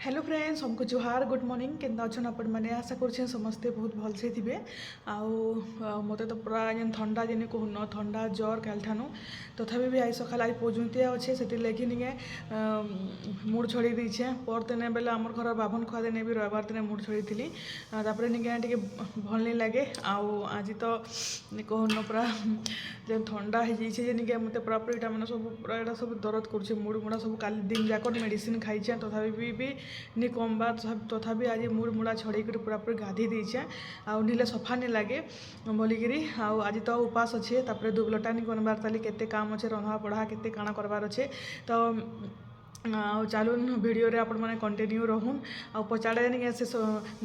Hello friends हमको जोहार good morning केन्ता अच्छन आपण मैंने आशा कर समस्ते बहुत भलसे थे मत तो पूरा जेन थंडा जेने कहून थंडा ज्वर काल ठानु तथापि भी आज सकाल आज पजुतिया अच्छे से लगे निके मुड छड़ी देछे पर दिन बेले आमर घर बाभन खुआ दिन भी रविवार दिन मुड छड़ी थी निके टे भल नहीं लगे आज तो कहून पूरा जेन थंडा हो जाइए निके मत पूरा पूरा मैंने सब पूरा यहाँ सब दर्द कर मुड मुड़ा सब काल दिन जाक मेडिसिन खाइछे तथापि भी नि कमबा तथापि आज मुड़ मुड़ा छड़े पूरा पूरी गाधी देचे आने सफा नहीं लगे बोलिकी आज तो उपास अच्छे तापर दुबलटा नहीं बनबार ताली केते काम अच्छे रंधा पढ़ा केते काଣା करबार अच्छे तो चलून वीडियो रे आपण मैंने कंटिन्यू रहून आ पचाड़े नहीं से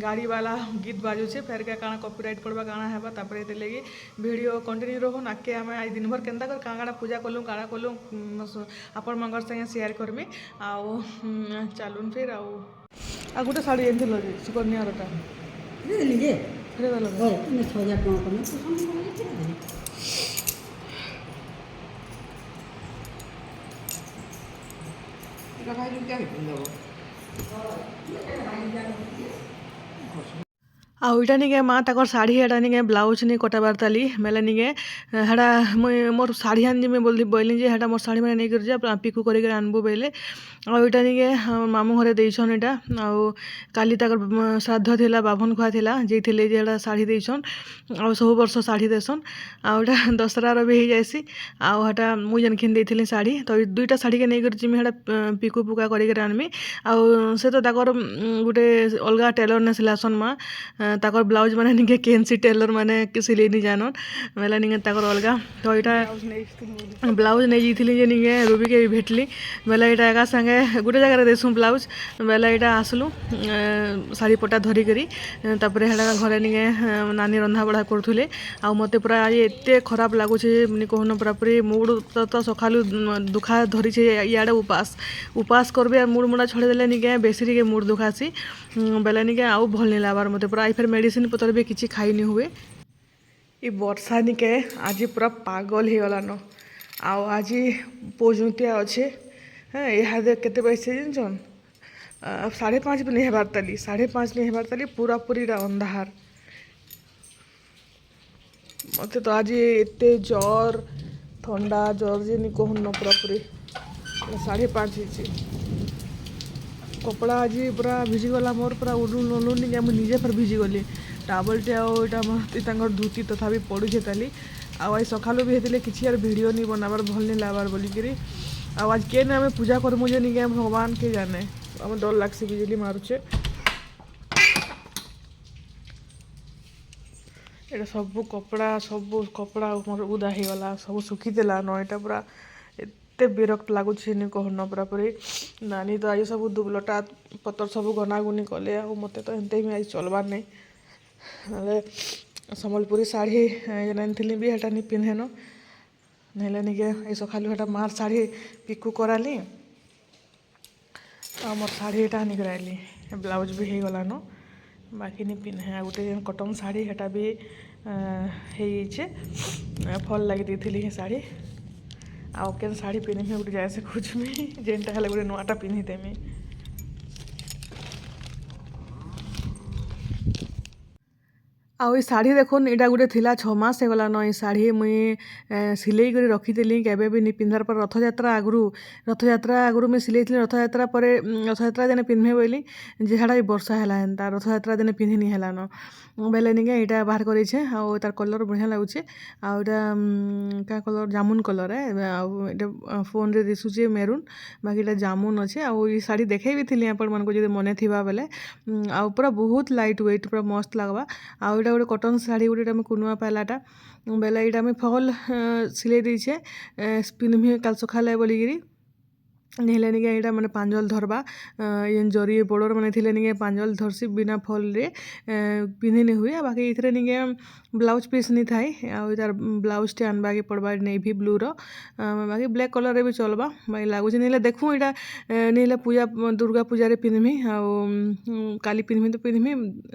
गाड़ी वाला गीत बाजुचे फेर क्या काଣା कॉपीराइट पड़वा काଣା है तापर ये लगे वीडियो कंटिन्यू रहून आके आम आज दिन भर केन्ता कर काଣା पूजा कलु काଣା कलु आपण मंगर संगे शेयर करमी आउ चलून फिर आ गोटे शाढ़ी आनी सुकन्यारटा आउ इटा निके माँ ताकर शाढ़ी एटा निके ब्लाउज नहीं कटाबार ताली मेले निके हेटा मुई मोर शाढ़ी आनी मैं बोली बोली जे हेटा मोर शाढ़ी मैंने नहीं कर जा पिकू कर आनबू बोले आटा निके मामू घरे देछन एटा आउ काली ताकर श्राद्ध थिला बाभन खुआ थिला जेथिले जे एटा शाढ़ी देछन आउ सब वर्ष शाढ़ी देसन आउटा दशहरा भी हो जाएसी आउ हेटा मुई जेन खिन देथिली शाढ़ी तो दुईटा शाढ़ी के नहीं कर जिमी हेटा पिकू पुका कर आनमी आउ से तो ताकर गोटे अलगा टेलर ने सिलासन माँ ताकर ब्लाउज माने निके केनसी टेलर माने सिले नहीं जानन मेला निके ताकर अलगा तो यहाँ ब्लाउज नहीं जाइली जे निके रूबी के भी भेटली बेला यहाँ एका संगे गोटे जगह देसुँ ब्लाउज बेला यहाँ आसलु शाढ़ी पटा धरिकी तापर हेटा घरे निके नानी रंधा बढ़ा करुले आ मत पूरा आज एत खराब लगुच कहून पूरा पूरी मुड तो सकालू दुखा धरी इे उपास उपास करबे मुड मुड़ा छड़ेदेले निके बेसी टे मुड दुखासी बेले निके आउ भल नहीं लाबार मत पूरा फिर मेडिसिन पतर भी किसी खाई नहीं हुए ये वर्षा निके आज पूरा पागल हो गलान आज पजुतिया अच्छे हाँ यहाँ देख केते पैसे जानछन 5:30 भी नहीं हेबार ताली 5:30 नहीं हेबार ताली पूरा पूरी अंधार मत तो आज एत ज्वर ठंडा ज्वर जे नहीं कहून पूरा पूरी 5:30 कपड़ा आज पूरा भिजिगला मोर पूरा उलुन उलुन निके मुझे फिर भिजिगली टावलटे आईटा धुती तथा भी पड़ुछे ताली आज सकालू भी होते किसी यार वीडियो नहीं बनाबार भल नहीं लाबार बोलिकी आज के आम पूजा करमु जे निके भगवान के जाने आम डर लगसी बिजली मारुचे ये सब कपड़ा मोर उदा हो गला सब सुखीदेला नईटा पूरा एत विरक्त लगुच कहन पूरा पूरी नानी तो आज सब दुबलटा पतर सब गनागुनी कले मत तो एमती भी आज चलबार नहीं ना सम्बलपुरी शाढ़ी आनी भी हेटा नहीं पिंधेन ना निके सकालू हेटा मार शाढ़ी पिकू कराली मोर शाढ़ी एटा नहीं कराइली ब्लाउज भी हो गलान बाकी नहीं पिन्हे गोटे कटन शाढ़ी हेटा भी हो फल लगी दी शाढ़ी आउ के शाढ़ी पिन्हमी गोटे जाए से खोजमी जेनटा है गोटे नुआटा पिन्हीदेमी आउ शाढ़ी देखुन यहाँ गोटे थिला 6 मास हो गलान ये शाढ़ी मुई सिले कर रखीदी केबे भी नहीं पिंधार पर रथयात्रा आगु मुझे सिले रथयात्रा पर रथयात्रा दिन पिंधे बोली जेड़ा भी वर्षा है एंता रथयात्रा दिन पिंधिनी हेलान बेले निके यहाँ बाहर करे आउ तार कलर बढ़िया लगुचे आउ क्या कलर जामुन कलर है आउ फोन रे दिशुचे मेरून बाकी यहाँ जामुन अच्छे आउ ये शाढ़ी देखे भी थी आपण मानक जो मन थी बेले आउ पूरा बहुत लाइट वेट पूरा मस्त लगवा आउ गोटे कटन शाढ़ी गोटे कुनुआ पालाटा बेले यहाँ फल सिले देछे पिन्हमी काल सकाले बोलिकी नहीं निके यहाँ मैंने पांजल धरवा ये जरी बड़र मैंने थे निके पांजल धरसी बिना फल रे पिंधि नहीं हुए बाकी इधर निके ब्लाउज पीस नहीं थाई आउ तार ब्लाउज टे आनवा के पड़वा नेवी ब्लू रो बाकी ब्लैक कलर रे भी चलवा बाकी लगुच नहीं देखूँ यहाँ नहीं पूजा दुर्गा पूजा रे पिंधमी आउ काली पिंधमी तो पिंधमी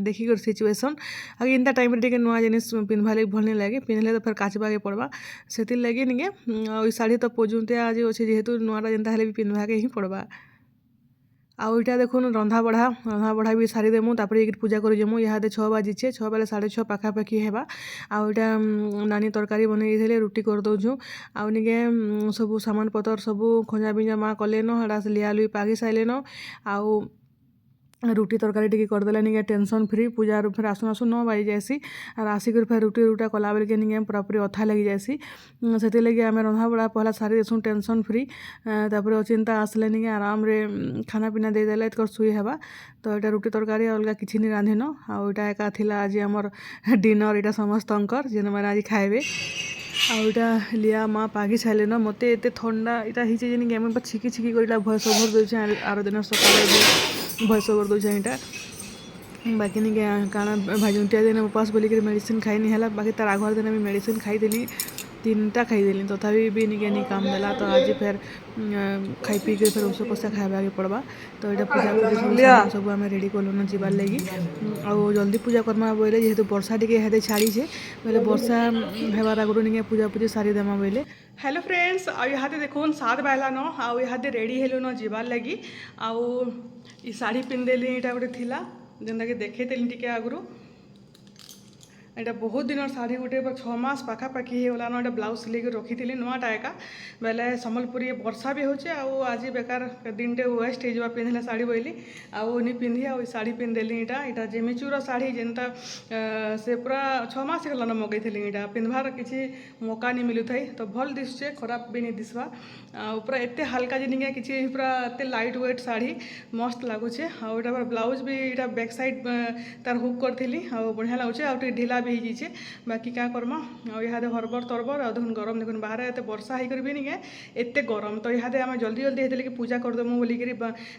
देखिक सिचुएसन आगे इंता टाइम टे नुआ जिनिस पिंधवा लगे भल नहीं लगे पिंधले तो फिर काचवा के पड़वा से लगे निके आ शाढ़ी तो पजुते आज अच्छे जेहेतु नुआटा जेनता भी पिंधवा के ही पड़वा आउ इटा देखुन रंधा बढ़ा भी सारी देमु तापर ये पूजा कर जमु इहादे 6 बाजिछे 6 बेले 6:30 पाखापाखि हेबा। आउ इटा नानी तरकारी बनै देले रुटी कर दउछु। आउ निके सबु सामान पतर सबु खंजा बिंजा माँ कलेन हड़ा लिया लुई पागी साइलेन। आउ रुटी तरकारी टिके करदेले निके टेंशन फ्री पूजा फिर आसु आसु 9 बाजी जाएसी। आर आसिक फिर रुटी रुटा कला बेल के निके पूरापूरी अथा लगी जाएसी। से लगे आम रंधा बड़ा पहला सारी देसुँ टेंशन फ्री। तापर अचिंता आसले निके आराम रे खाना पीना दे देले तो सुई हेबा। तो यहाँ रुटी तरकारी अलग किसी नहीं रांधिन। आउ इटा एका थिला आज आमर डिनर इटा समस्तंकर जेन मैंने आज खाइबे। आउ इटा लिया माँ पागी साइलेन मते एते ठंडा इटा हिचे जे निके हम छिकी छिकी कर इटा भॉइस ओवर दोछे आरो दिन सकाळे भॉइस ओवर दोछे इटा बाकी निके काना भाजुंटिया दिन उपास बोली कर मेडिसिन खाई नहीं हला। बाकी तार आघर दिन मेडिसिन खाई देली 3टा खाई देली तथापि भी निके नहीं काम देला। तो आज फिर खाई पी के फिर उसको कसा खाइबा के पड़बा। तो यहाँ पूजा पूजा सब आम रेडी कलुन जीवार लगी। आउ जल्दी पूजा करमा बोले जेहेतु वर्षा टी हेदे छाड़ी बोले वर्षा हेबार आगु निके पूजा पूजी सारी देमा बोले। हेलो फ्रेंड्स आउ यहाँ देखुन 7 बाहला न आउ यहाँ रेडी हेलु न जीवार लगी। आउ ई साड़ी पिंधेली इटा गोटे थिला जेनटा कि देखैतेली टिके आगु। एटा बहुत दिन शाढ़ी गोटे 6 मास पाखापाखि होगलान। एटा ब्लाउज सिलेक रखी थी नुआटा एका बेले सम्बलपुरी वर्षा भी होचे। आज बेकार दिन टे वेस्ट हो पिंधले शाढ़ी बोली आउ नहीं पिंधि आउ शाढ़ी पिंधेली इटा इटा जेमिचूर शाढ़ी जेनटा से पूरा 6 मास होगलान मगैली इटा पिंधबार किसी मौका नहीं मिलू थाई। तो भल दिशे खराब भी नहीं दिसवा पूरा एत हल्का जिनिके किसी पूरा एत लाइट वेट शाढ़ी मस्त लगुचे। आउ इटा ब्लाउज भी इटा बैक साइड तार हुक करी बढ़िया लगुचे आउ ढिला भी हो बाकी क्या करमा। यहाँ हरबर तरबर आ देखुन गरम देखुन बाहर एत वर्षा होकर भी निके एत गरम। तो यहाँ आम जल्दी जल्दी होते कि पूजा करदेमु बोलिकी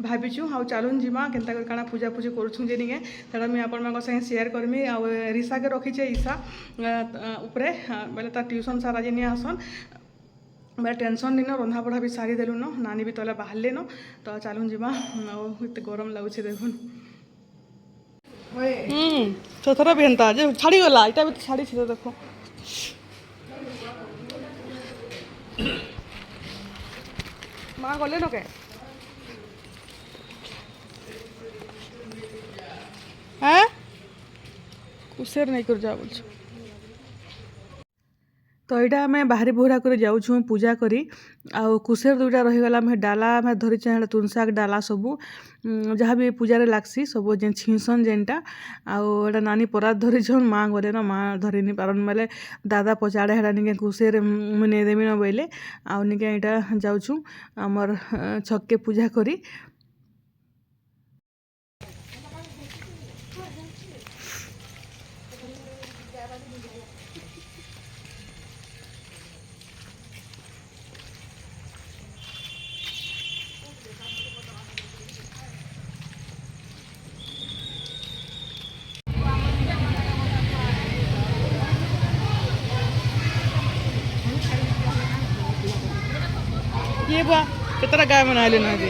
भाविचु। आउ चलुन जीमा केन्ता काଣା पूजा पूजी करुछु जे निके तेटा मुझे आपण संगे शेयर करमी। आउ ऋषा के रखीचे ईशा उपरे बोले तार ट्यूशन सारा जे नहीं आसन मैं टेंशन नहीं न रंधा बढ़ा भी सारी देलु न नानी भी तले बाहरले न। तो चलुन जीमा आते गरम लगुचे देखुन थोड़ा भी हेन्ता जे छाड़ी गला इटा भी छाड़ी छे देखो माँ गले न के हैं कुसेर नहीं कर जा बोल। तो यहाँ आम बाहरी बुहरा कर जाऊँ पूजा करी आउ कुसेर दुईटा रहीगला आम डाला आम धरीचे तुलसाक डाला सबू जहाँ भी पूजा लागसी सब जेन छीसन जेनटा आउ नानी परात धरीछन माँ गले न माँ धरी नहीं पारन बेले दादा पचाड़े हेड़ा निके कुसेर मुझे देवी न बोले आउ निके यहाँ जाऊँ आमर छक के पूजा करी। ये बुआ कितना गाय बना लेना जी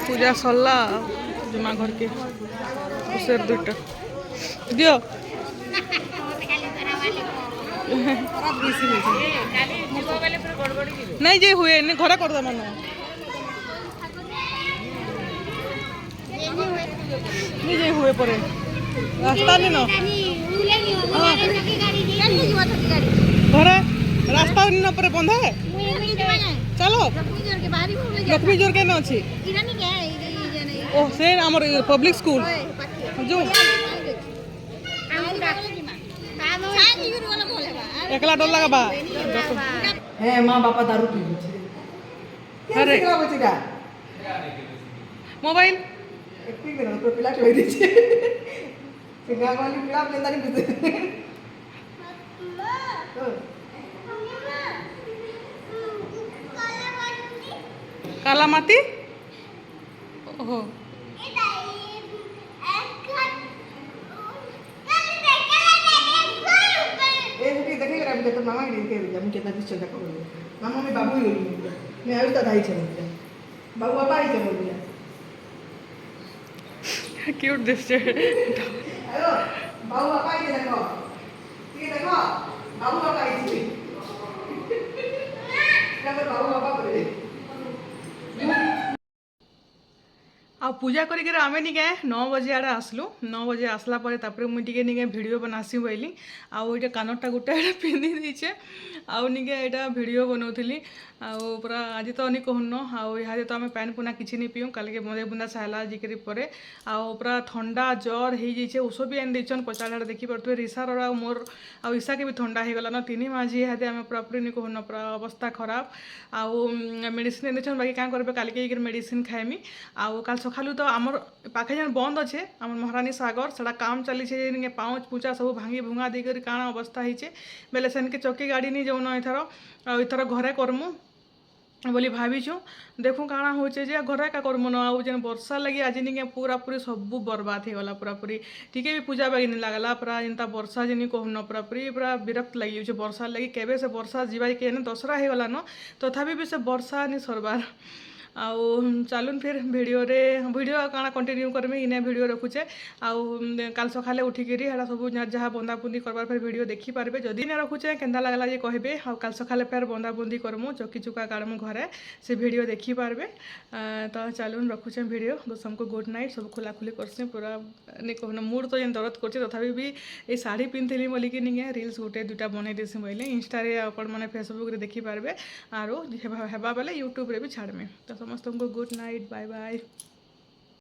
पूजा सरला जमा घर के उसेर दुटा दियो नहीं जे हुए नहीं घरे कर दम नहीं जे हुए परे रास्ता नहीं न घरे रास्ता नहीं न परे बंद है चलो लक्ष्मी जोर के न अछि ओ से हमर पब्लिक स्कूल जो एकला डर लगा बा है माँ बापा दारू पी छे अरे बचेगा मोबाइल एक पी गयो तो पिला छोड़ दी छे से गांव वाली पिला लेंदा नहीं पीते काला माती ओहो देखे अभी तो मामा के हम कितना दिस चलता करो मामा में बाबू ही होली मैं अभी तक आई चल बाबू पापा ही चल बोलिया क्यूट दिस छे हेलो बाबू पापा ही देखो ये देखो बाबू पापा ही छे क्या बाबू पापा बोले आ पूजा करिक आमे निके 9 बजे आड़े आसलु 9 बजे आसला परे तापरे मुई टिके निके वीडियो बनासी बोली आउ एटा कानटा गुटा पिंधि देछे आउ निके एटा वीडियो बनौथिली आउ पूरा आज तो अनी कहनो आउ इहादे तो आमे पैन पुना किछि नि पियु काल के मदे बुंदा साला जिकरी परे आउ पूरा ठंडा ज्वर हे जेछे ओसो भी एन देछन पचाड़ाड़ देखि परतु रिसार और मोर आउ ईसा के भी ठंडा हे गला न तिनी माझी इहादे आमे पूरा पूरी नि कहनो पूरा अवस्था खराब आउ मेडिसिन देछन बाकी का करबे काल के मेडिसिन खाइमी आउ काल सखालु तो आमर पाखे जन बंद अच्छे आम महारानी सागर से काम चली छे पाँच पूचा सब भांगी भुंगा देकर काण अवस्था होचे बेले सेन के चौकी गाड़ी नहीं जाऊन एथर घरे करमु बोली भावीचु देखूँ काଣା होचे जे घरे का करमु न आउ जेन वर्षा लगी आज निके पूरा पूरी सब बर्बाद हो गला पूरा पूरी टिके भी पूजा बागी नहीं लागला पूरा जेनता वर्षा जेनी कहून पूरा पूरी पूरा विरक्त लगी वर्षा लगी केबे से वर्षा जीवा के दसरा हो गला न तथापि भी से वर्षा नहीं सरबार आउ चलून फिर वीडियो काଣା कंटिन्यू करमी इने वीडियो रखुचे आउ काल सकाले उठिकी हेटा सब जहाँ बंदाबुंदी करबार फिर वीडियो देखी पारबे जदि ने रखुचे केंदा लागला जे कहबे आउ काल सकाले फिर बंदाबुंदी करमु चौकी चुका काढ़मु घरे से वीडियो देखी पारबे तो चलून रखुचे वीडियो सबको गुड नाइट सब खुला खुली करसी पूरा नहीं कहना मूड तो जेन दर्द करछे तथापि भी ये साड़ी पिंधिली बोलिकी निके रील्स गोटे दुटा बनई देसी बोले इंस्टा रे आपण माने फेसबुक रे देखी पारबे आरो हेबा बेले यूट्यूब रे भी छाड़मे तो समस्त को गुड नाइट बाय बाय।